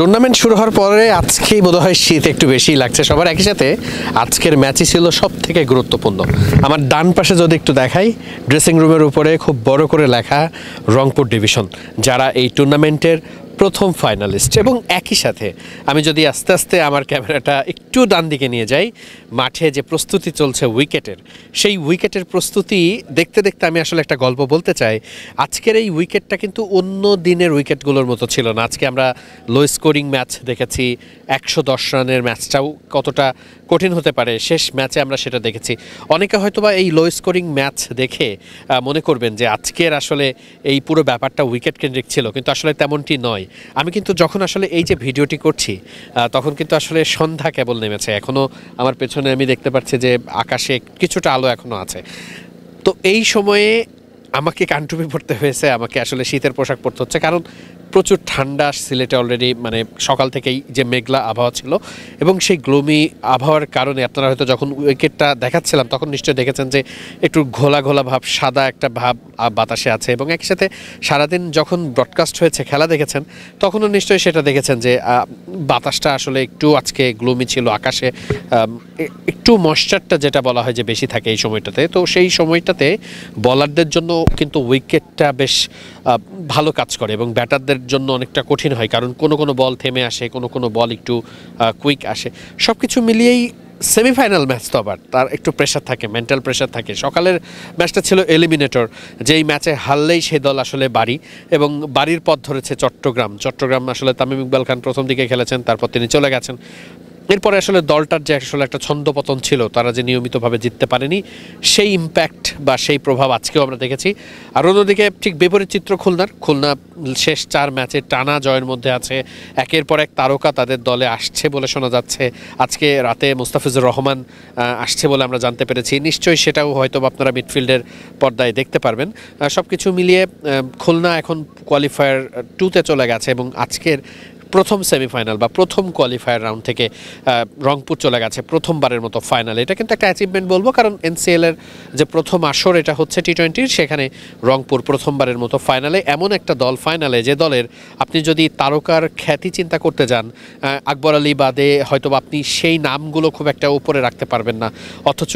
Tournament শুরু হওয়ার পরে আজকেই বোধহয় শীত একটু বেশি লাগছে সবার। একই সাথে আজকের ম্যাচই ছিল সব থেকে গুরুত্বপূর্ণ। আমার ডান পাশে যদি একটু দেখাই, ড্রেসিং রুমের উপরে খুব বড় করে লেখা রংপুর ডিভিশন, যারা এই টুর্নামেন্টের প্রথম ফাইনালিস্ট। এবং একই সাথে আমি যদি আস্তে আস্তে আমার ক্যামেরাটা একটু ডান দিকে নিয়ে যাই, মাঠে যে প্রস্তুতি চলছে উইকেটের, সেই উইকেটের প্রস্তুতি দেখতে দেখতে আমি আসলে একটা গল্প বলতে চাই। আজকের এই উইকেটটা কিন্তু অন্য দিনের উইকেটগুলোর মতো ছিল না। আজকে আমরা লো স্কোরিং ম্যাচ দেখেছি, 110 রানের ম্যাচটাও কতটা কঠিন হতে পারে শেষ ম্যাচে আমরা সেটা দেখেছি। অনেকে হয়তোবা এই লো স্কোরিং ম্যাচ দেখে মনে করবেন যে আজকের আসলে এই পুরো ব্যাপারটা উইকেট কেন্দ্রিক ছিল, কিন্তু আসলে তেমনটি নয়। আমি কিন্তু যখন আসলে এই যে ভিডিওটি করছি তখন কিন্তু আসলে সন্ধ্যা কেবল নেমেছে, এখনও আমার পেছনে আমি দেখতে পাচ্ছি যে আকাশে কিছুটা আলো এখনও আছে। তো এই সময়ে আমাকে কানটুপি পরতে হয়েছে, আমাকে আসলে শীতের পোশাক পরতে হচ্ছে, কারণ প্রচুর ঠান্ডা সিলেটে অলরেডি, মানে সকাল থেকেই যে মেঘলা আবহাওয়া ছিল এবং সেই গ্লোমি আবহাওয়ার কারণে আপনারা হয়তো যখন উইকেটটা দেখাচ্ছিলাম তখন নিশ্চয়ই দেখেছেন যে একটু ঘোলা ঘোলা ভাব, সাদা একটা ভাব বাতাসে আছে। এবং একই সাথে সারাদিন যখন ব্রডকাস্ট হয়েছে, খেলা দেখেছেন, তখনও নিশ্চয়ই সেটা দেখেছেন যে বাতাসটা আসলে একটু আজকে গ্লোমি ছিল, আকাশে একটু ময়েশ্চারটা যেটা বলা হয় যে বেশি থাকে এই সময়টাতে। তো সেই সময়টাতে বলারদের জন্য কিন্তু উইকেটটা বেশ ভালো কাজ করে এবং ব্যাটারদের জন্য অনেকটা কঠিন হয়, কারণ কোনো কোনো বল থেমে আসে, কোনো কোনো বল একটু কুইক আসে। সব কিছু মিলিয়েই সেমিফাইনাল ম্যাচ তো আবার তার একটু প্রেশার থাকে, মেন্টাল প্রেশার থাকে। সকালের ম্যাচটা ছিল এলিমিনেটর, যেই ম্যাচে হারলেই সেই দল আসলে বাড়ি, এবং বাড়ির পথ ধরেছে চট্টগ্রাম। আসলে তামিম ইকবাল খান প্রথম দিকে খেলেছেন, তারপর তিনি চলে গেছেন। এরপরে আসলে দলটার যে আসলে একটা ছন্দপতন ছিল, তারা যে নিয়মিতভাবে জিততে পারেনি, সেই ইম্প্যাক্ট বা সেই প্রভাব আজকেও আমরা দেখেছি। আর অন্যদিকে ঠিক বিপরীত চিত্র খুলনা শেষ 4 ম্যাচে টানা জয়ের মধ্যে আছে, একের পর এক তারকা তাদের দলে আসছে বলে শোনা যাচ্ছে। আজকে রাতে মুস্তাফিজুর রহমান আসছে বলে আমরা জানতে পেরেছি, নিশ্চয়ই সেটাও হয়তো আপনারা মিডফিল্ডের পর্দায় দেখতে পারবেন। সব কিছু মিলিয়ে খুলনা এখন কোয়ালিফায়ার 2-তে চলে গেছে এবং আজকের প্রথম সেমিফাইনাল বা প্রথম কোয়ালিফায়ার রাউন্ড থেকে রংপুর চলে গেছে প্রথমবারের মতো ফাইনালে। এটা কিন্তু একটা অ্যাচিভমেন্ট বলবো, কারণ এনসিএলের যে প্রথম আসর এটা হচ্ছে টি-20, সেখানে রংপুর প্রথমবারের মতো ফাইনালে। এমন একটা দল ফাইনালে, যে দলের আপনি যদি তারকার খ্যাতি চিন্তা করতে যান, আকবর আলী বাদে হয়তো আপনি সেই নামগুলো খুব একটা উপরে রাখতে পারবেন না, অথচ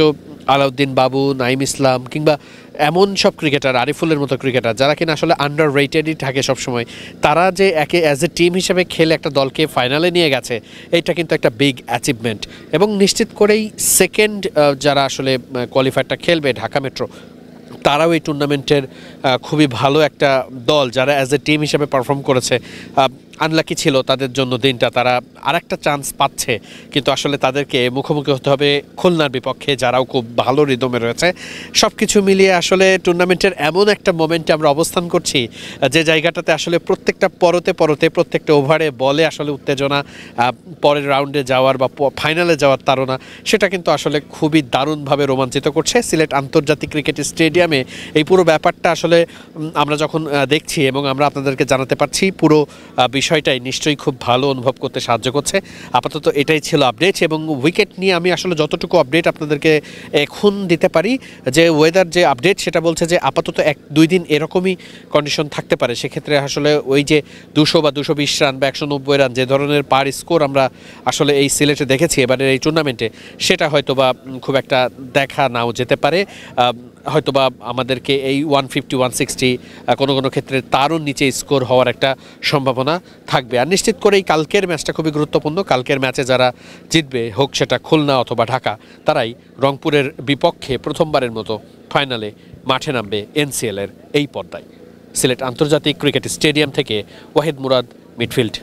আলাউদ্দিন বাবু, নাইম ইসলাম কিংবা এমন সব ক্রিকেটার, আরিফুলের মতো ক্রিকেটার যারা কিনা আসলে আন্ডার রেটেডই থাকে সবসময়, তারা যে একে অ্যাজ এ টিম হিসেবে খেলে একটা দলকে ফাইনালে নিয়ে গেছে, এটা কিন্তু একটা বিগ অ্যাচিভমেন্ট। এবং নিশ্চিত করেই সেকেন্ড যারা আসলে কোয়ালিফায়ারটা খেলবে, ঢাকা মেট্রো, তারাও এই টুর্নামেন্টের খুবই ভালো একটা দল, যারা অ্যাজ এ টিম হিসেবে পারফর্ম করেছে। আনলাকি ছিল তাদের জন্য দিনটা, তারা আরেকটা চান্স পাচ্ছে, কিন্তু আসলে তাদেরকে মুখোমুখি হতে হবে খুলনার বিপক্ষে, যারাও খুব ভালো রিদমে রয়েছে। সব কিছু মিলিয়ে আসলে টুর্নামেন্টের এমন একটা মোমেন্টে আমরা অবস্থান করছি, যে জায়গাটাতে আসলে প্রত্যেকটা পরতে প্রত্যেকটা ওভারে বলে আসলে উত্তেজনা, পরের রাউন্ডে যাওয়ার বা ফাইনালে যাওয়ার তাড়না, সেটা কিন্তু আসলে খুবই দারুণভাবে রোমাঞ্চিত করছে। সিলেট আন্তর্জাতিক ক্রিকেট স্টেডিয়ামে এই পুরো ব্যাপারটা আসলে আমরা যখন দেখছি এবং আমরা আপনাদেরকে জানাতে পারছি, পুরো বিষয়টাই নিশ্চয়ই খুব ভালো অনুভব করতে সাহায্য করছে। আপাতত এটাই ছিল আপডেট, এবং উইকেট নিয়ে আমি আসলে যতটুকু আপডেট আপনাদেরকে এখন দিতে পারি, যে ওয়েদার যে আপডেট সেটা বলছে যে আপাতত 1-2 দিন এরকমই কন্ডিশন থাকতে পারে। সেক্ষেত্রে আসলে ওই যে 200 বা 220 রান বা 190 রান যে ধরনের পার স্কোর আমরা আসলে এই সিলেটে দেখেছি এবারের এই টুর্নামেন্টে, সেটা হয়তোবা খুব একটা দেখা নাও যেতে পারে। হয়তোবা আমাদেরকে এই 150, 160 কোনো কোনো ক্ষেত্রে তারও নিচে স্কোর হওয়ার একটা সম্ভাবনা থাকবে। আর নিশ্চিত করেই কালকের ম্যাচটা খুবই গুরুত্বপূর্ণ। কালকের ম্যাচে যারা জিতবে, হোক সেটা খুলনা অথবা ঢাকা, তারাই রংপুরের বিপক্ষে প্রথমবারের মতো ফাইনালে মাঠে নামবে এনসিএলের এই পর্দায়। সিলেট আন্তর্জাতিক ক্রিকেট স্টেডিয়াম থেকে ওয়াহিদ মুরাদ, মিডফিল্ড।